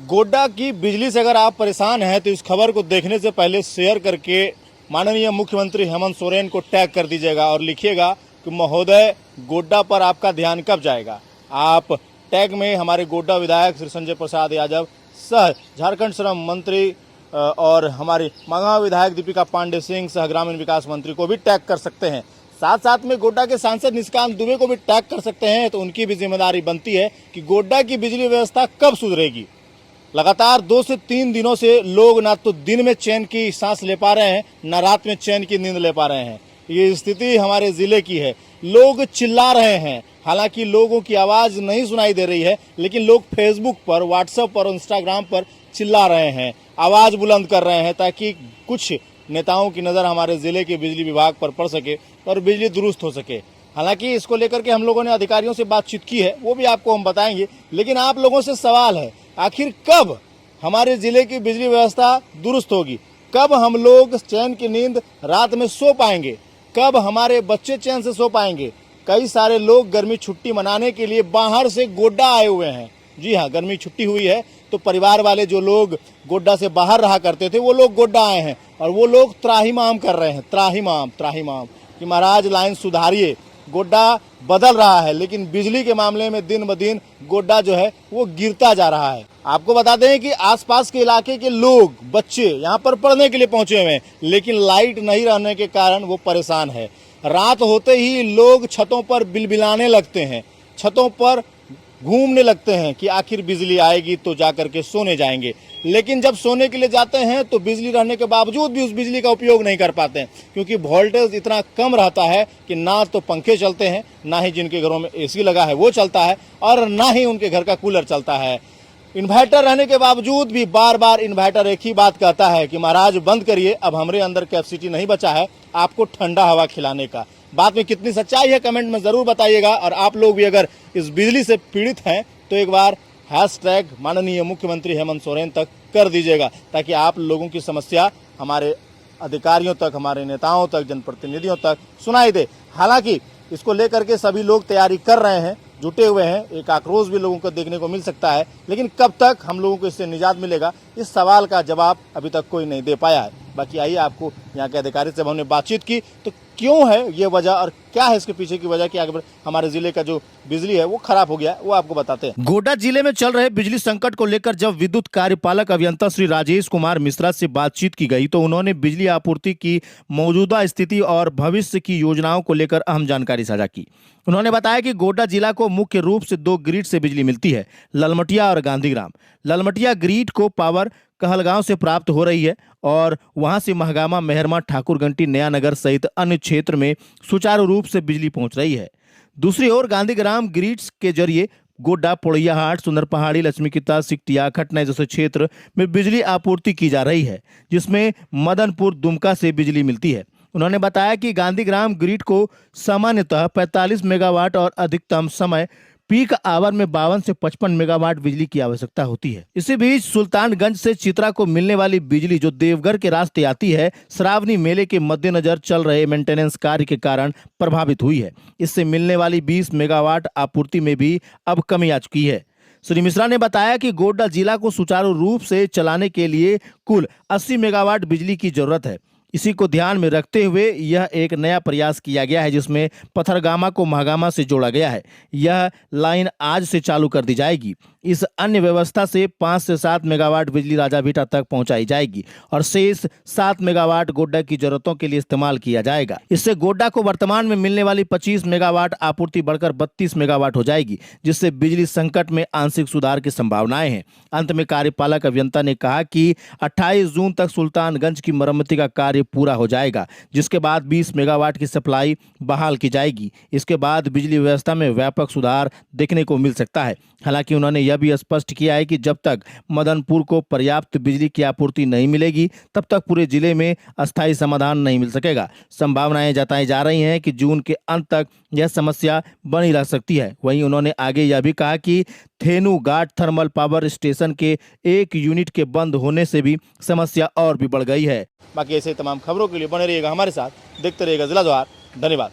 गोड्डा की बिजली से अगर आप परेशान हैं तो इस खबर को देखने से पहले शेयर करके माननीय मुख्यमंत्री हेमंत सोरेन को टैग कर दीजिएगा और लिखिएगा कि महोदय गोड्डा पर आपका ध्यान कब जाएगा। आप टैग में हमारे गोड्डा विधायक श्री संजय प्रसाद यादव सह झारखंड श्रम मंत्री और हमारी मगहा विधायक दीपिका पांडे सिंह सह ग्रामीण विकास मंत्री को भी टैग कर सकते हैं। साथ साथ में गोड्डा के सांसद निशिकांत दुबे को भी टैग कर सकते हैं। तो उनकी भी जिम्मेदारी बनती है कि गोड्डा की बिजली व्यवस्था कब सुधरेगी। लगातार 2 से 3 दिनों से लोग ना तो दिन में चैन की सांस ले पा रहे हैं, ना रात में चैन की नींद ले पा रहे हैं। ये स्थिति हमारे ज़िले की है। लोग चिल्ला रहे हैं, हालांकि लोगों की आवाज़ नहीं सुनाई दे रही है, लेकिन लोग फेसबुक पर, व्हाट्सएप पर और इंस्टाग्राम पर चिल्ला रहे हैं, आवाज़ बुलंद कर रहे हैं ताकि कुछ नेताओं की नज़र हमारे ज़िले के बिजली विभाग पर पड़ सके और बिजली दुरुस्त हो सके। हालांकि इसको लेकर के हम लोगों ने अधिकारियों से बातचीत की है, वो भी आपको हम बताएंगे। लेकिन आप लोगों से सवाल है, आखिर कब हमारे ज़िले की बिजली व्यवस्था दुरुस्त होगी? कब हम लोग चैन की नींद रात में सो पाएंगे? कब हमारे बच्चे चैन से सो पाएंगे? कई सारे लोग गर्मी छुट्टी मनाने के लिए बाहर से गोड्डा आए हुए हैं। जी हाँ, गर्मी छुट्टी हुई है तो परिवार वाले जो लोग गोड्डा से बाहर रहा करते थे वो लोग गोड्डा आए हैं और वो लोग त्राहिमाम कर रहे हैं, त्राहिमाम कि महाराज लाइन सुधारिए। गोड्डा बदल रहा है, लेकिन बिजली के मामले में दिन ब दिन गोड्डा जो है वो गिरता जा रहा है। आपको बता दें कि आसपास के इलाके के लोग, बच्चे यहाँ पर पढ़ने के लिए पहुंचे हुए हैं, लेकिन लाइट नहीं रहने के कारण वो परेशान है। रात होते ही लोग छतों पर बिलबिलाने लगते हैं, छतों पर घूमने लगते हैं कि आखिर बिजली आएगी तो जा करके सोने जाएंगे। लेकिन जब सोने के लिए जाते हैं तो बिजली रहने के बावजूद भी उस बिजली का उपयोग नहीं कर पाते हैं, क्योंकि वोल्टेज इतना कम रहता है कि ना तो पंखे चलते हैं, ना ही जिनके घरों में एसी लगा है वो चलता है, और ना ही उनके घर का कूलर चलता है। इन्वर्टर रहने के बावजूद भी बार बार इन्वर्टर एक ही बात कहता है कि महाराज बंद करिए, अब हमारे अंदर कैपेसिटी नहीं बचा है आपको ठंडा हवा खिलाने का। बात में कितनी सच्चाई है कमेंट में ज़रूर बताइएगा। और आप लोग भी अगर इस बिजली से पीड़ित हैं तो एक बार हैशटैग माननीय मुख्यमंत्री हेमंत सोरेन तक कर दीजिएगा, ताकि आप लोगों की समस्या हमारे अधिकारियों तक, हमारे नेताओं तक, जनप्रतिनिधियों तक सुनाई दे। हालांकि इसको लेकर के सभी लोग तैयारी कर रहे हैं, जुटे हुए हैं। एक आक्रोश भी लोगों को देखने को मिल सकता है, लेकिन कब तक हम लोगों को इससे निजात मिलेगा, इस सवाल का जवाब अभी तक कोई नहीं दे पाया है। बाकी आइए, आपको यहाँ के अधिकारी से हमने बातचीत की तो क्यों है ये वजह और क्या है इसके पीछे की वजह कि अगर हमारे जिले का जो बिजली है वो खराब हो गया है, वो आपको बताते हैं। गोड्डा जिले में चल रहे बिजली संकट को लेकर जब विद्युत कार्यपालक अभियंता श्री राजेश कुमार मिश्रा से बातचीत की गई तो उन्होंने बिजली आपूर्ति की मौजूदा स्थिति और भविष्य की योजनाओं को लेकर अहम जानकारी साझा की। उन्होंने बताया कि गोड्डा जिला को मुख्य रूप से 2 ग्रिड से बिजली मिलती है, ललमटिया और गांधीग्राम। ललमटिया ग्रिड को पावर कहलगांव से प्राप्त हो रही है और वहां से महगामा, मेहरमा, ठाकुरगंटी, नया नगर सहित अन्य क्षेत्र में सुचारू रूप से बिजली पहुंच रही है। दूसरी ओर गांधीग्राम ग्रिड्स के जरिए गोड्डा, पोड़ैयाहाट, सुंदर पहाड़ी, लक्ष्मीकिता, सिकटिया, खटना जैसे क्षेत्र में बिजली आपूर्ति की जा रही है, जिसमें मदनपुर, दुमका से बिजली मिलती है। उन्होंने बताया कि गांधीग्राम ग्रिड को सामान्यतः 45 मेगावाट और अधिकतम समय पीक आवर में 52 से 55 मेगावाट बिजली की आवश्यकता होती है। इसी बीच सुल्तानगंज से चित्रा को मिलने वाली बिजली जो देवघर के रास्ते आती है, श्रावणी मेले के मद्देनजर चल रहे मेंटेनेंस कार्य के कारण प्रभावित हुई है। इससे मिलने वाली 20 मेगावाट आपूर्ति में भी अब कमी आ चुकी है। श्री मिश्रा ने बताया कि गोड्डा जिला को सुचारू रूप से चलाने के लिए कुल 80 मेगावाट बिजली की जरूरत है। इसी को ध्यान में रखते हुए यह एक नया प्रयास किया गया है, जिसमें पथरगामा को महगामा से जोड़ा गया है। यह लाइन आज से चालू कर दी जाएगी। इस अन्य व्यवस्था से 5 से 7 मेगावाट बिजली राजाभीटा तक पहुंचाई जाएगी और शेष 7 मेगावाट गोड्डा की जरूरतों के लिए इस्तेमाल किया जाएगा। इससे गोड्डा को वर्तमान में मिलने वाली 25 मेगावाट आपूर्ति बढ़कर 32 मेगावाट हो जाएगी, जिससे बिजली संकट में आंशिक सुधार की संभावनाएं हैं। अंत में कार्यपालक अभियंता ने कहा कि 28 जून तक सुल्तानगंज की मरम्मति का कार्य पूरा हो जाएगा, जिसके बाद 20 मेगावाट की सप्लाई बहाल की जाएगी। इसके बाद बिजली व्यवस्था में व्यापक सुधार देखने को मिल सकता है। हालांकि उन्होंने यह भी स्पष्ट किया है कि जब तक मदनपुर को पर्याप्त बिजली की आपूर्ति नहीं मिलेगी, तब तक पूरे जिले में अस्थायी समाधान नहीं मिल सकेगा। संभावनाएं जताई जा रही हैं कि जून के अंत तक यह समस्या बनी रह सकती है। वहीं उन्होंने आगे यह भी कहा कि धेनुघाट थर्मल पावर स्टेशन के 1 यूनिट के बंद होने से भी समस्या और भी बढ़ गई है। बाकी ऐसे तमाम खबरों के लिए बने रहिएगा हमारे साथ, देखते रहिएगा जिला जवाहर। धन्यवाद।